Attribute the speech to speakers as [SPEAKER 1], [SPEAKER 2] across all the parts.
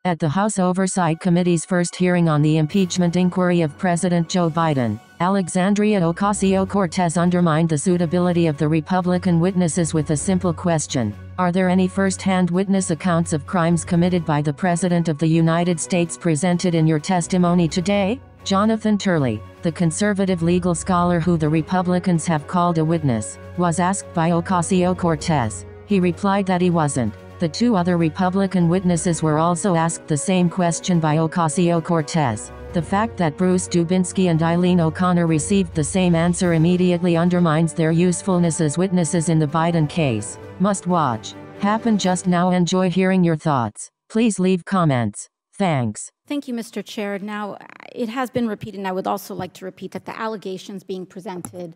[SPEAKER 1] At the House Oversight Committee's first hearing on the impeachment inquiry of President Joe Biden, Alexandria Ocasio-Cortez undermined the suitability of the Republican witnesses with a simple question: are there any first-hand witness accounts of crimes committed by the President of the United States presented in your testimony today? Jonathan Turley, the conservative legal scholar who the Republicans have called a witness, was asked by Ocasio-Cortez. He replied that he wasn't. The two other Republican witnesses were also asked the same question by Ocasio-Cortez. The fact that Bruce Dubinsky and Eileen O'Connor received the same answer immediately undermines their usefulness as witnesses in the Biden case. Must watch. Happened just now. Enjoy hearing your thoughts. Please leave comments. Thanks.
[SPEAKER 2] Thank you, Mr. Chair. Now, it has been repeated, and I would also like to repeat that the allegations being presented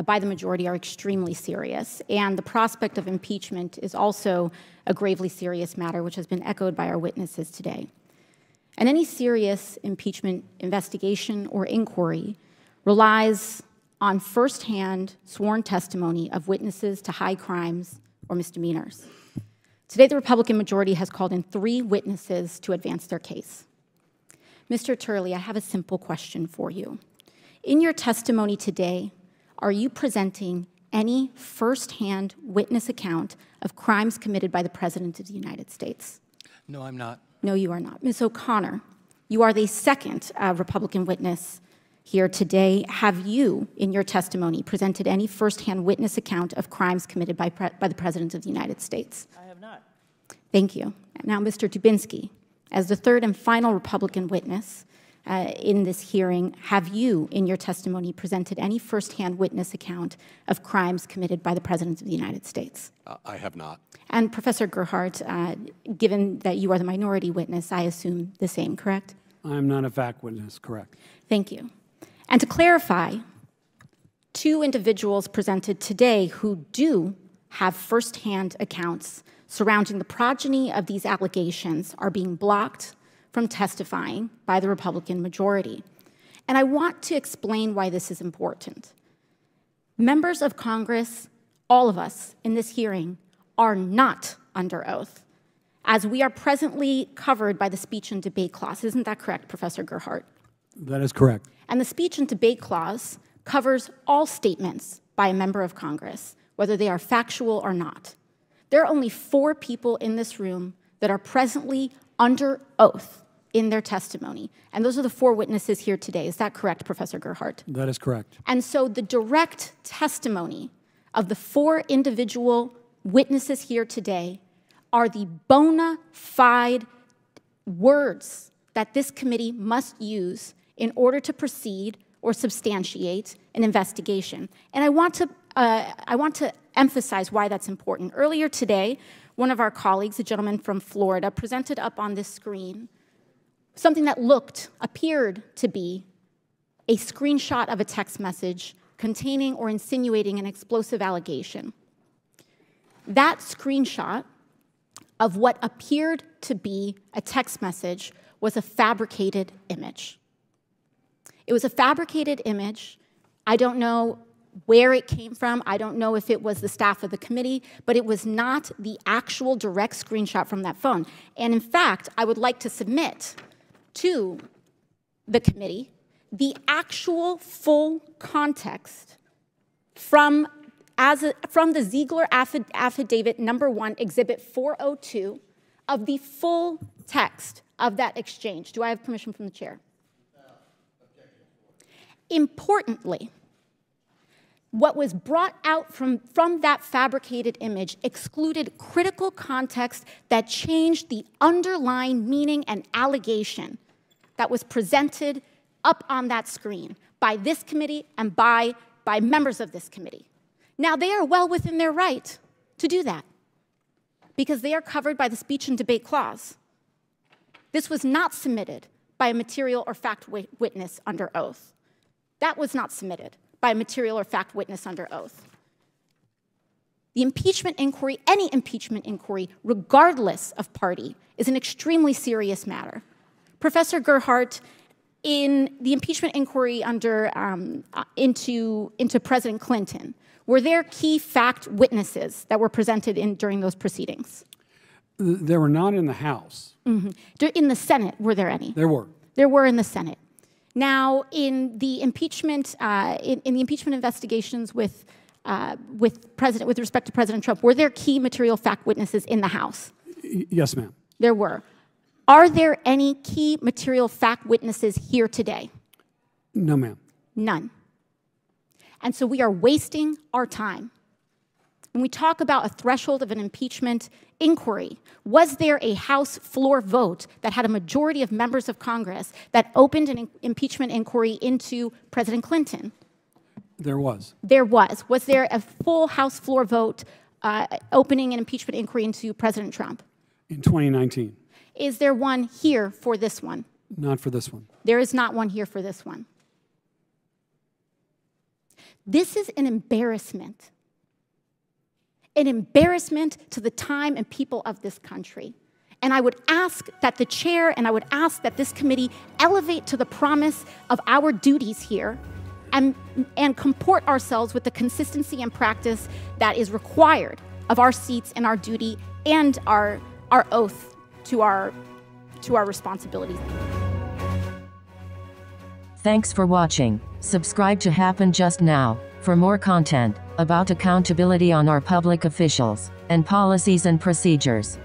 [SPEAKER 2] by the majority are extremely serious, and the prospect of impeachment is also a gravely serious matter, which has been echoed by our witnesses today. And any serious impeachment investigation or inquiry relies on firsthand sworn testimony of witnesses to high crimes or misdemeanors. Today, the Republican majority has called in 3 witnesses to advance their case. Mr. Turley, I have a simple question for you. In your testimony today, are you presenting any firsthand witness account of crimes committed by the President of the United States?
[SPEAKER 3] No, I'm not.
[SPEAKER 2] No, you are not. Ms. O'Connor, you are the second Republican witness here today. Have you, in your testimony, presented any firsthand witness account of crimes committed by the President of the United States?
[SPEAKER 4] I have not.
[SPEAKER 2] Thank you. Now, Mr. Dubinsky, as the third and final Republican witness in this hearing, have you, in your testimony, presented any firsthand witness account of crimes committed by the President of the United States?
[SPEAKER 5] I have not.
[SPEAKER 2] And Professor Gerhardt, given that you are the minority witness, I assume the same, correct?
[SPEAKER 6] I am not a fact witness, correct.
[SPEAKER 2] Thank you. And to clarify, 2 individuals presented today who do have firsthand accounts surrounding the progeny of these allegations are being blocked from testifying by the Republican majority. And I want to explain why this is important. Members of Congress, all of us in this hearing, are not under oath, as we are presently covered by the speech and debate clause. Isn't that correct, Professor Gerhardt?
[SPEAKER 6] That is correct.
[SPEAKER 2] And the speech and debate clause covers all statements by a member of Congress, whether they are factual or not. There are only 4 people in this room that are presently under oath in their testimony. And those are the 4 witnesses here today. Is that correct, Professor Gerhardt?
[SPEAKER 6] That is correct.
[SPEAKER 2] And so the direct testimony of the 4 individual witnesses here today are the bona fide words that this committee must use in order to proceed or substantiate an investigation. And I want to emphasize why that's important. Earlier today, one of our colleagues, a gentleman from Florida, presented up on this screen something that appeared to be a screenshot of a text message containing or insinuating an explosive allegation. That screenshot of what appeared to be a text message was a fabricated image. It was a fabricated image. I don't know where it came from. I don't know if it was the staff of the committee, but it was not the actual direct screenshot from that phone. And in fact, I would like to submit to the committee the actual full context from the Ziegler Affidavit number 1, Exhibit 402, of the full text of that exchange. Do I have permission from the chair? Importantly, what was brought out from that fabricated image excluded critical context that changed the underlying meaning and allegation that was presented up on that screen by this committee and by members of this committee. Now, they are well within their right to do that because they are covered by the speech and debate clause. This was not submitted by a material or fact witness under oath. That was not submitted by a material or fact witness under oath. The impeachment inquiry, any impeachment inquiry, regardless of party, is an extremely serious matter. Professor Gerhardt, in the impeachment inquiry into President Clinton, were there key fact witnesses that were presented during those proceedings?
[SPEAKER 6] They were not in the House.
[SPEAKER 2] In the Senate, were there any?
[SPEAKER 6] There were.
[SPEAKER 2] There were in the Senate. Now, in the impeachment, in the impeachment investigations with respect to President Trump, were there key material fact witnesses in the House?
[SPEAKER 6] Yes, ma'am.
[SPEAKER 2] There were. Are there any key material fact witnesses here today?
[SPEAKER 6] No, ma'am.
[SPEAKER 2] None. And so we are wasting our time. When we talk about a threshold of an impeachment inquiry, was there a House floor vote that had a majority of members of Congress that opened an impeachment inquiry into President Clinton?
[SPEAKER 6] There was.
[SPEAKER 2] There was. Was there a full House floor vote opening an impeachment inquiry into President Trump?
[SPEAKER 6] In 2019.
[SPEAKER 2] Is there one here for this one?
[SPEAKER 6] Not for this one.
[SPEAKER 2] There is not one here for this one. This is an embarrassment. An embarrassment to the time and people of this country. And I would ask that the chair and I would ask that this committee elevate to the promise of our duties here and comport ourselves with the consistency and practice that is required of our seats and our duty and our oath to our responsibilities.
[SPEAKER 1] Thanks for watching. Subscribe to Happen Just Now for more content about accountability on our public officials and policies and procedures.